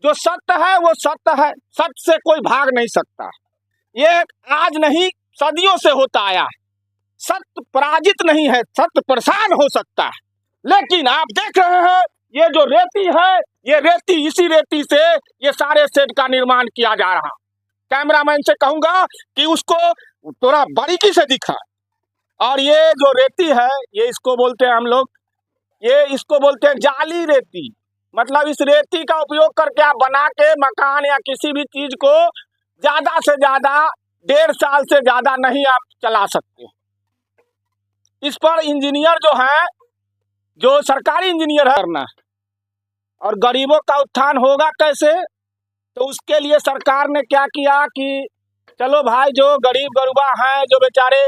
जो सत्य है वो सत्य है, सत्य से कोई भाग नहीं सकता। ये आज नहीं सदियों से होता आया है। सत्य पराजित नहीं है, सत्य परेशान हो सकता है। लेकिन आप देख रहे हैं ये जो रेती है, ये रेती, इसी रेती से ये सारे शेड का निर्माण किया जा रहा। कैमरामैन से कहूंगा कि उसको थोड़ा बारीकी से दिखा। और ये जो रेती है, ये इसको बोलते हैं हम लोग, ये इसको बोलते हैं जाली रेती। मतलब इस रेती का उपयोग करके आप बना के मकान या किसी भी चीज को ज्यादा से ज्यादा 1.5 साल से ज्यादा नहीं आप चला सकते। इस पर इंजीनियर जो है, जो सरकारी इंजीनियर है करना, और गरीबों का उत्थान होगा कैसे? तो उसके लिए सरकार ने क्या किया कि चलो भाई, जो गरीब गरुबा हैं, जो बेचारे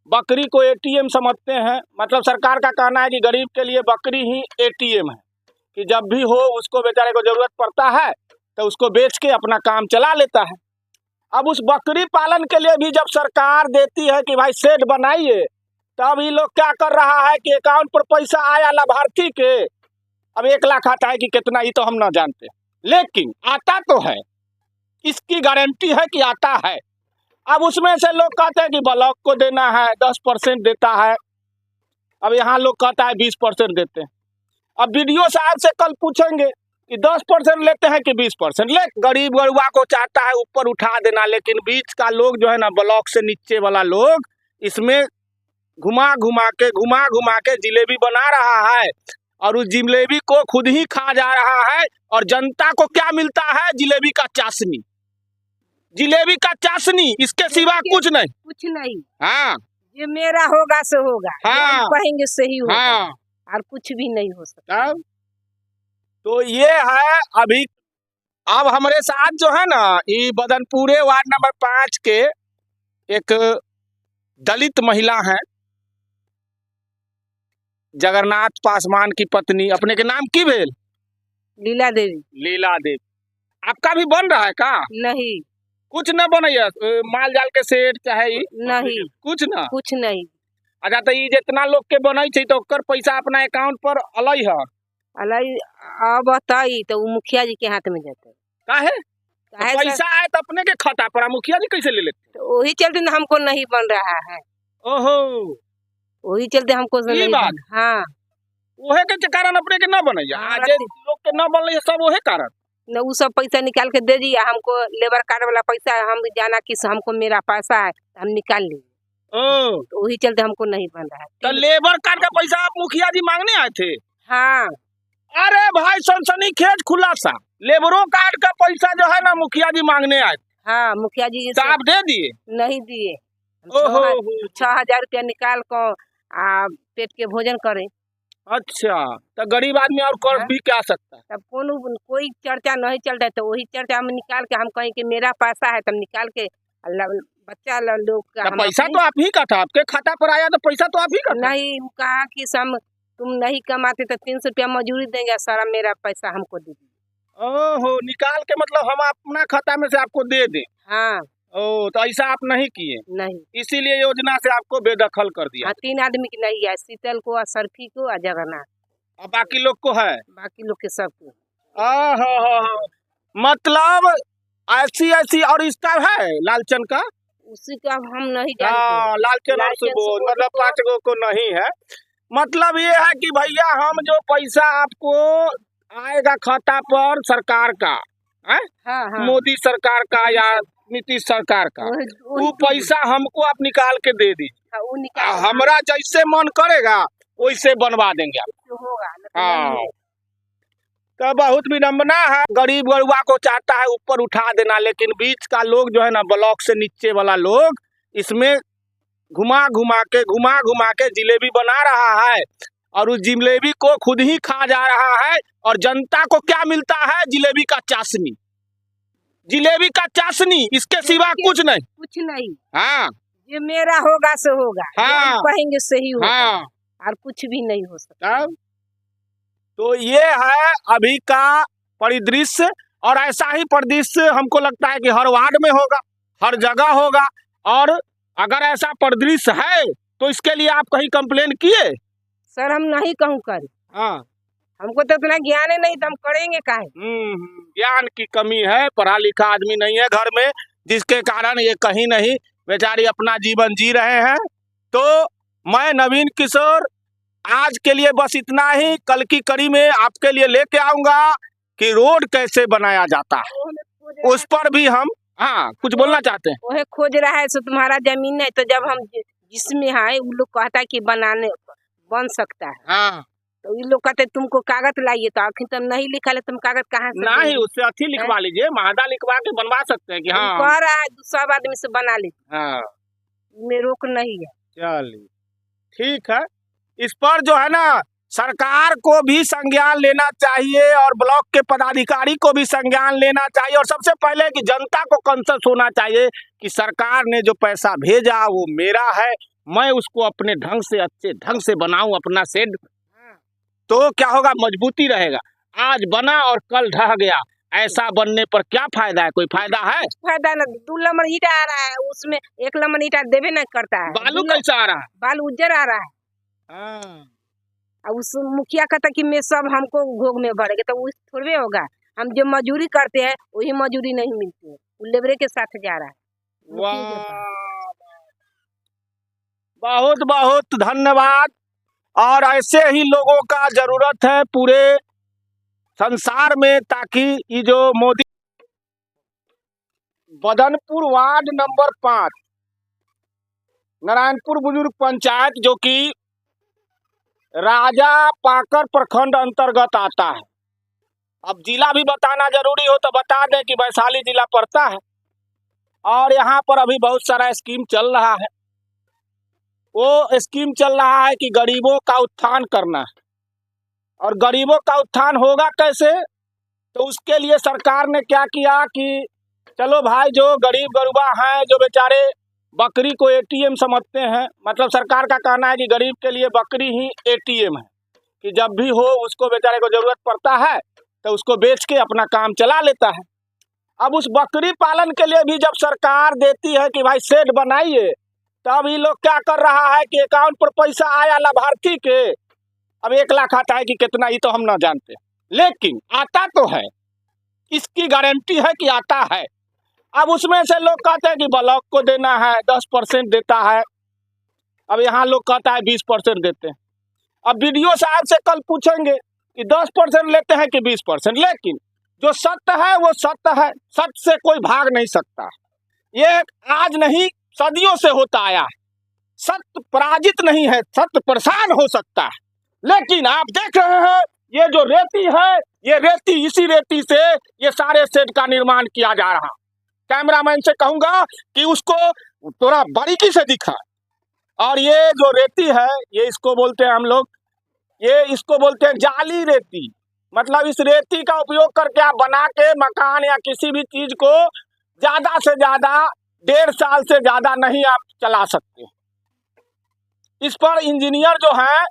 बकरी को एटीएम समझते हैं, मतलब सरकार का कहना है कि गरीब के लिए बकरी ही एटीएम है, कि जब भी हो उसको बेचारे को जरूरत पड़ता है तो उसको बेच के अपना काम चला लेता है। अब उस बकरी पालन के लिए भी जब सरकार देती है कि भाई शेड बनाइए, तब ये लोग क्या कर रहा है कि अकाउंट पर पैसा आया लाभार्थी के, अब 1 लाख आता है कि कितना, ये तो हम ना जानते, लेकिन आता तो है, इसकी गारंटी है कि आता है। अब उसमें से लोग कहते हैं कि ब्लॉक को देना है, 10% देता है। अब यहाँ लोग कहता है 20% देते हैं। अब वीडियो साहब से कल पूछेंगे कि 10% लेते हैं कि 20%। ले, गरीब गरुआ को चाहता है ऊपर उठा देना, लेकिन बीच का लोग जो है ना, ब्लॉक से नीचे वाला लोग, इसमें घुमा घुमा के जिलेबी बना रहा है, और उस जिलेबी को खुद ही खा जा रहा है। और जनता को क्या मिलता है? जिलेबी का चाशनी, जिलेबी का चाशनी, इसके सिवा कुछ नहीं। हाँ, ये मेरा होगा सो होगा, हाँ, कहेंगे सही होगा, हाँ, और कुछ भी नहीं हो सकता। तो ये है अभी। अब हमारे साथ जो है ना, ये बदनपुरे वार्ड नंबर 5 के एक दलित महिला है, जगन्नाथ पासवान की पत्नी। अपने के नाम की भेल? लीला देवी। लीला देवी। आपका भी बन रहा है का? नहीं, कुछ न बनैया, माल जाल के सेठ चाहे नहीं, कुछ नहीं। अच्छा, तो ये जितना लोग के बनै छै तो ओकर पैसा अपना अकाउंट पर अलई है? अलई अब बताई तो वो मुखिया जी के हाथ में जाते। काहे? तो पैसा आए तो अपने के खाता पर, मुखिया जी कैसे ले लेते? तो वही चलते हमको नहीं बन रहा है। ओहो, वही चलते हमको नहीं बात। हाँ, ओहे के कारण अपने के न बनैया, आज लोग के न बनलै सब ओहे कारण। न वो सब पैसा निकाल के दे दिया हमको, लेबर कार्ड वाला पैसा, हम जाना कि हमको मेरा पैसा है, हम निकाल लिए। तो वही चलते हमको नहीं बन रहा है। तो लेबर कार्ड का पैसा आप मुखिया जी मांगने आए थे? हाँ। अरे भाई, सनसनीखेज खुलासा, लेबरों कार्ड का पैसा जो है ना मुखिया जी मांगने आए। हाँ, मुखिया जी तो आप दे दिए? नहीं दिए। 6,000 रुपया निकाल को पेट के भोजन करे। अच्छा, तो गरीब आदमी और कर भी क्या सकता है? तब कोई चर्चा नहीं चलता है, तो वही चर्चा हम निकाल के हम कहें कि मेरा पैसा है, तब निकाल के बच्चा लोग का पैसा तो आप ही का था, आपके खाता पर आया तो पैसा तो आप ही का था। नहीं, कहा कि तुम नहीं कमाते तो 300 रुपया मजूरी देंगे, सारा मेरा पैसा हमको दे दीजिए। ओहो, निकाल के मतलब हम अपना खाता में से आपको दे दें? हाँ। ओ, तो ऐसा आप नहीं किए? नहीं, इसीलिए योजना से आपको बेदखल कर दिया। हाँ, 3 आदमी की नहीं है, शीतल को, सरफी को और जगन्नाथ। और बाकी लोग को है? बाकी लोग के सबको। मतलब ऐसी और इसका है लालचन का? उसी का हम नहीं जानते। लालचन और सुबोध, मतलब 5 गो को नहीं है। मतलब ये है कि भैया, हम जो पैसा आपको आएगा खाता पर सरकार का, हाँ, मोदी सरकार का या नीतीश सरकार का, वो पैसा हमको आप निकाल के दे दीजिए। हमारा जैसे मन करेगा वैसे बनवा देंगे आप। हाँ, तो बहुत विडम्बना है। गरीब गरुआ को चाहता है ऊपर उठा देना, लेकिन बीच का लोग जो है ना, ब्लॉक से नीचे वाला लोग, इसमें घुमा घुमा के जिलेबी बना रहा है, और उस जिलेबी को खुद ही खा जा रहा है। और जनता को क्या मिलता है? जिलेबी का चाशनी, जिलेबी का चाशनी, इसके सिवा कुछ नहीं। हाँ, ये मेरा होगा सो होगा, हाँ, कहेंगे सही होगा, हाँ, और कुछ भी नहीं हो सकता। तो ये है अभी का परिदृश्य, और ऐसा ही परिदृश्य हमको लगता है कि हर वार्ड में होगा, हर जगह होगा। और अगर ऐसा परिदृश्य है तो इसके लिए आप कहीं कंप्लेन किए? सर, हम नहीं कहूँ कर। हाँ, हमको तो इतना ज्ञान ही नहीं, तो हम करेंगे काहे? ज्ञान की कमी है, पढ़ा लिखा आदमी नहीं है घर में, जिसके कारण ये कहीं नहीं बेचारी अपना जीवन जी रहे हैं। तो मैं नवीन किशोर आज के लिए बस इतना ही। कल की कड़ी में आपके लिए लेके आऊंगा कि रोड कैसे बनाया जाता है, उस पर भी हम कुछ बोलना चाहते हैं। वही खोज रहा है, सो तुम्हारा जमीन है, तो जब हम जिसमें है वो लोग कहता है कि बन सकता है। हाँ, तो ये लोग कहते तुमको कागज लाइए, तो आखिर तुम नहीं लिखा ले, तुम कागज कहाँ से? नहीं, उससे अथी लिखवा लीजिए, माहदा लिखवा के बनवा सकते हैं कि हाँ कह रहा है दूसरा आदमी से बना लीजिए। हाँ, में रोक नहीं है। चलिए ठीक है। इस पर जो है ना सरकार को भी संज्ञान लेना चाहिए और ब्लॉक के पदाधिकारी को भी संज्ञान लेना चाहिए, और सबसे पहले कि जनता को कंसर्न होना चाहिए कि सरकार ने जो पैसा भेजा वो मेरा है, मैं उसको अपने ढंग से अच्छे ढंग से बनाऊं अपना शेड, तो क्या होगा, मजबूती रहेगा। आज बना और कल ढह गया, ऐसा बनने पर क्या फायदा है? कोई फायदा है? फायदा ना, 2 नंबर ईटा आ रहा है, उसमें 1 नंबर ईटा देवे नहीं करता है। बालू कैसा आ रहा है? बालू उज्जर आ रहा है। और उस मुखिया कहता कि मैं सब हमको घोग में भरेगा, तो वो थोड़े होगा। हम जो मजूरी करते हैं वही मजूरी नहीं मिलती है, वो लेबरे के साथ जा रहा है। बहुत बहुत धन्यवाद। और ऐसे ही लोगों का जरूरत है पूरे संसार में, ताकि ये जो मोदी बदनपुर वार्ड नंबर 5 नारायणपुर बुजुर्ग पंचायत, जो कि राजा पाकर प्रखंड अंतर्गत आता है। अब जिला भी बताना जरूरी हो तो बता दें कि वैशाली जिला पड़ता है, और यहाँ पर अभी बहुत सारा स्कीम चल रहा है। वो स्कीम चल रहा है कि गरीबों का उत्थान करना है, और गरीबों का उत्थान होगा कैसे? तो उसके लिए सरकार ने क्या किया कि चलो भाई, जो गरीब गरुबा हैं, जो बेचारे बकरी को एटीएम समझते हैं, मतलब सरकार का कहना है कि गरीब के लिए बकरी ही एटीएम है, कि जब भी हो उसको बेचारे को जरूरत पड़ता है तो उसको बेच के अपना काम चला लेता है। अब उस बकरी पालन के लिए भी जब सरकार देती है कि भाई शेड बनाइए, तब ये लोग क्या कर रहा है कि अकाउंट पर पैसा आया लाभार्थी के, अब 1 लाख आता है कि कितना ये तो हम ना जानते, लेकिन आता तो है, इसकी गारंटी है कि आता है। अब उसमें से लोग कहते हैं कि ब्लॉक को देना है, 10% देता है। अब यहाँ लोग कहता है 20% देते हैं। अब बीडीओ साहब से कल पूछेंगे कि 10% लेते हैं कि 20%, लेकिन जो सत्य है वो सत्य है, सत्य से कोई भाग नहीं सकता। ये आज नहीं सदियों से होता आया है। सत्य पराजित नहीं है, सत्य परेशान हो सकता है। लेकिन आप देख रहे हैं ये जो रेती है, ये रेती, इसी रेती से ये सारे शेड का निर्माण किया जा रहा। कैमरामैन से कहूंगा कि उसको थोड़ा बारीकी से दिखा। और ये जो रेती है, ये इसको बोलते हैं हम लोग, ये इसको बोलते हैं जाली रेती। मतलब इस रेती का उपयोग करके आप बना के मकान या किसी भी चीज को ज्यादा से ज्यादा 1.5 साल से ज्यादा नहीं आप चला सकते। इस पर इंजीनियर जो है,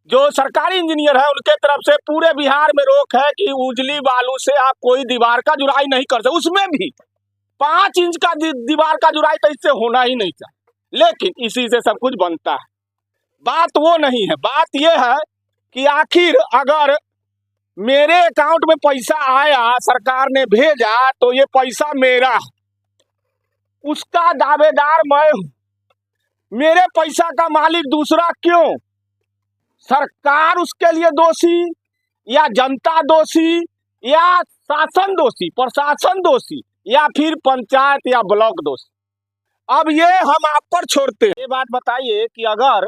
जो सरकारी इंजीनियर है, उनके तरफ से पूरे बिहार में रोक है कि उजली बालू से आप कोई दीवार का जुड़ाई नहीं कर सकते। उसमें भी 5 इंच का दीवार का जुड़ाई तो इससे होना ही नहीं चाहिए, लेकिन इसी से सब कुछ बनता है। बात वो नहीं है, बात ये है कि आखिर अगर मेरे अकाउंट में पैसा आया, सरकार ने भेजा, तो ये पैसा मेरा है, उसका दावेदार मैं हूं। मेरे पैसा का मालिक दूसरा क्यों? सरकार उसके लिए दोषी, या जनता दोषी, या शासन दोषी, प्रशासन दोषी, या फिर पंचायत या ब्लॉक दोषी? अब ये हम आप पर छोड़ते हैं। ये बात बताइए कि अगर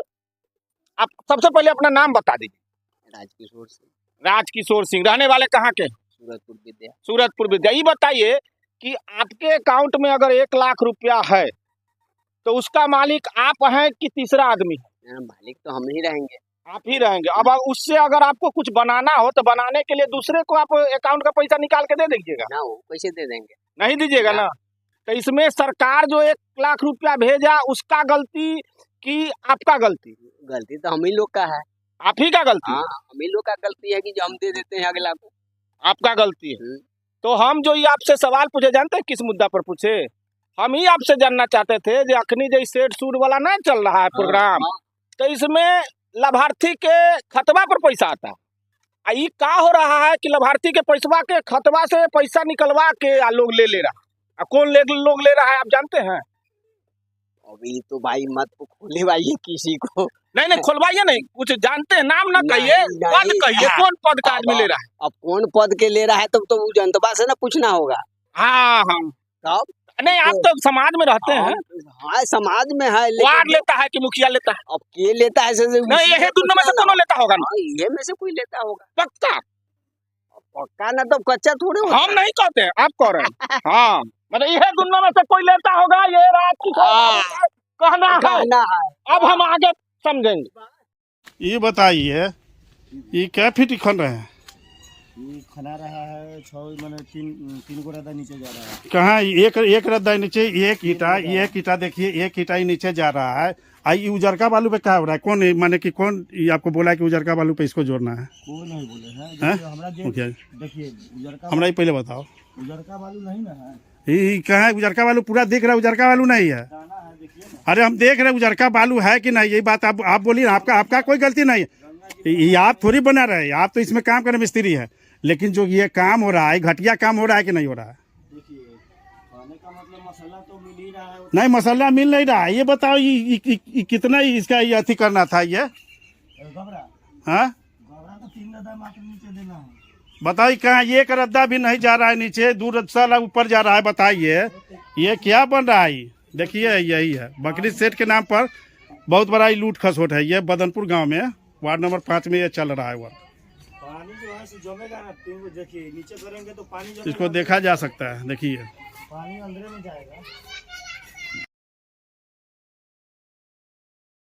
आप सबसे पहले अपना नाम बता दीजिए। राजकिशोर सिंह। राजकिशोर सिंह, रहने वाले कहाँ के? सूरतपुर विद्या। सूरतपुर विद्या। ये बताइए कि आपके अकाउंट में अगर 1 लाख रुपया है, तो उसका मालिक आप हैं कि तीसरा आदमी है? मालिक तो हम ही रहेंगे। आप ही रहेंगे। अब उससे अगर आपको कुछ बनाना हो, तो बनाने के लिए दूसरे को आप अकाउंट का पैसा निकाल के दे दीजिएगा ना? वो कैसे दे देंगे? नहीं दीजिएगा ना? तो इसमें सरकार जो 1 लाख रुपया भेजा, उसका गलती कि आपका गलती? गलती तो हम ही लोग का है। आप ही का गलती? हाँ, हम ही लोग का गलती है कि जो हम दे देते हैं अगला को। आपका गलती है। तो हम जो ये आपसे सवाल पूछे, जानते हैं किस मुद्दा पर पूछे? हम ही आपसे जानना चाहते थे जो अखनी जो सेट सूट वाला ना चल रहा है प्रोग्राम, तो इसमें लाभार्थी के खतवा पर पैसा आता है, ये का हो रहा है कि लाभार्थी के पैसवा के खतवा से पैसा निकलवा के लोग ले रहा। कौन लोग ले रहा है आप जानते हैं? अभी तो भाई मत खोले भाई किसी को। नहीं खोलवाइए, नहीं कुछ जानते हैं, नाम ना कहिए, पद कहिए, कौन पद का आदमी ले रहा है? अब कौन पद के ले रहा है तो वो जनता से ना पूछना होगा। हाँ तब नहीं, आप तो समाज में रहते हैं। हाँ समाज में है, वार्ड लेता है कि मुखिया लेता है? अब के लेता है नहीं, यही दोनों में से कौन लेता होगा ना? ये में से कोई लेता होगा पक्का। पक्का ना तो कच्चा थोड़े होता हम नहीं कहते हैं, आप कह रहे हैं। हाँ मतलब यह दोनों में से कोई लेता होगा, ये रात की कहना है। अब हम आगे समझेंगे। ये बताइए, ये क्या फिट खन रहे हैं? ये खना रहा है 6 मैंने तीन को रद्दा नीचे जा रहा है। कहाँ? एक रद्दा नीचे, एक ईटा देखिए, एक ईटा ही नीचे जा रहा है। आई उजरका बालू पे क्या हो रहा है? कौन माने कि कौन ये आपको बोला है कि उजरका बालू पे इसको जोड़ना है? कोई नहीं बोले हैं। हैं? देखिए उजरका, हमरा पहले बताओ, उजरका बालू नहीं ना है। ये कहाँ है उजरका बालू? पूरा दिख रहा है, उजरका बालू नहीं है। दाना है, देखिए ना। अरे हम देख रहे हैं उजरका बालू है कि नहीं, यही बात आप बोलिए। आपका कोई गलती नहीं है, ये आप थोड़ी बना रहे हैं, आप तो इसमें काम करने मिस्त्री है। लेकिन जो ये काम हो रहा है, घटिया काम हो रहा है कि नहीं हो रहा है? देखिए खाने का मतलब मसाला तो मिल ही रहा है। नहीं, मसाला मिल नहीं रहा है। ये बताओ ये कितना इसका ये अथी करना था ये? घबरा हाँ तो 3 रद्दा मात्र नीचे देना है। बताइए, कहाँ एक रद्दा भी नहीं जा रहा है नीचे, 2 रद्दा ऊपर जा रहा है। बताइए ये क्या बन रहा है? देखिए यही है बकरी सेठ के नाम पर बहुत बड़ा लूट खसोट है। ये बदनपुर गांव में वार्ड नंबर 5 में ये चल रहा है। पानी जो है जमेगा ना, देखिए नीचे करेंगे तो पानी जमेगा, इसको देखा जा सकता है। देखिए पानी अंदर में जाएगा।